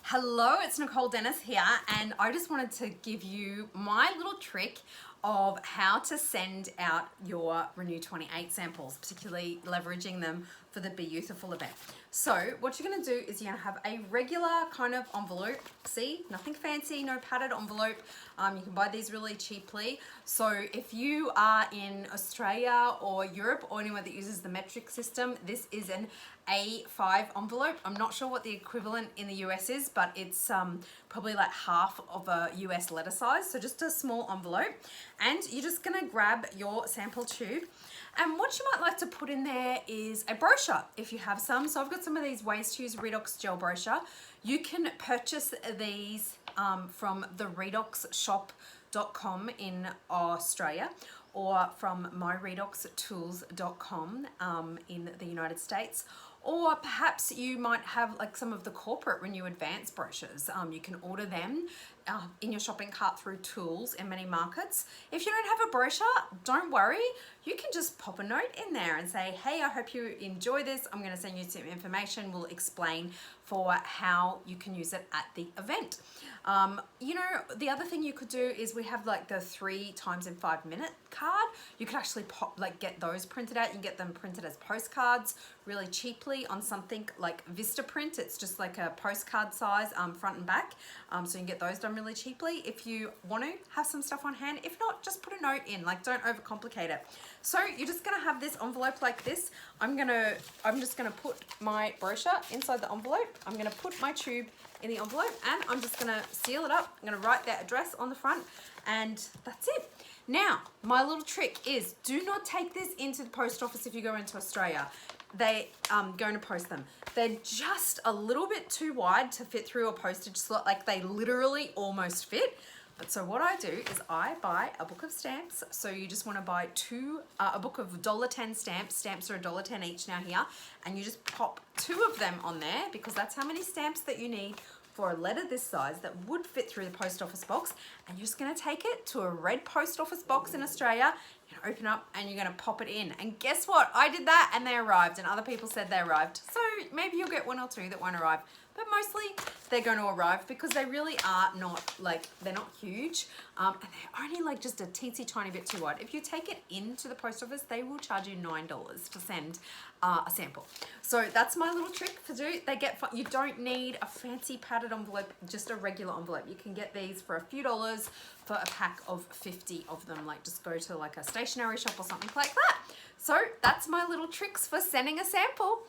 Hello, it's Nicole Dennis here, and I just wanted to give you my little trick of how to send out your Renu 28 samples, particularly leveraging them for the Be Youthful event. So what you're going to do is you're going to have a regular kind of envelope. See, nothing fancy, no padded envelope. You can buy these really cheaply. So if you are in Australia or Europe or anywhere that uses the metric system, this is an A5 envelope. I'm not sure what the equivalent in the US is, but it's probably like half of a US letter size. So just a small envelope. And you're just gonna grab your sample tube. And what you might like to put in there is a brochure if you have some. So I've got some of these ways to use redox gel brochure. You can purchase these from the redoxshop.com in Australia or from myredoxtools.com in the United States. Or perhaps you might have like some of the corporate Renu Advanced brochures. You can order them in your shopping cart through Tools in many markets. If you don't have a brochure, don't worry. You can just pop a note in there and say, hey, I hope you enjoy this. I'm going to send you some information. We'll explain for how you can use it at the event. You know, the other thing you could do is we have like the 3 times in 5 minute card. You could actually get those printed out. You can get them printed as postcards really cheaply on something like Vistaprint. It's just like a postcard size front and back. So you can get those done really cheaply if you want to have some stuff on hand. If not, just put a note in, like don't overcomplicate it. So you're just gonna have this envelope like this. I'm just gonna put my brochure inside the envelope. I'm gonna put my tube in the envelope and I'm just gonna seal it up. I'm gonna write their address on the front and that's it. Now, my little trick is do not take this into the post office if you go into Australia. They going to post them. They're just a little bit too wide to fit through a postage slot, like they literally almost fit. But so what I do is I buy a book of stamps. So you just want to buy a book of $1.10 stamps. Stamps are $1.10 each now here. And you just pop 2 of them on there because that's how many stamps that you need for a letter this size that would fit through the post office box. And you're just going to take it to a red post office box in Australia. You're going to open up and you're going to pop it in. And guess what? I did that and they arrived and other people said they arrived. So maybe you'll get 1 or 2 that won't arrive. But mostly they're going to arrive because they really are not like, they're not huge and they're only like just a teensy tiny bit too wide. If you take it into the post office, they will charge you $9 to send a sample. So that's my little trick to do. You don't need a fancy padded envelope, just a regular envelope. You can get these for a few dollars for a pack of 50 of them. Like just go to like a stationery shop or something like that. So that's my little tricks for sending a sample.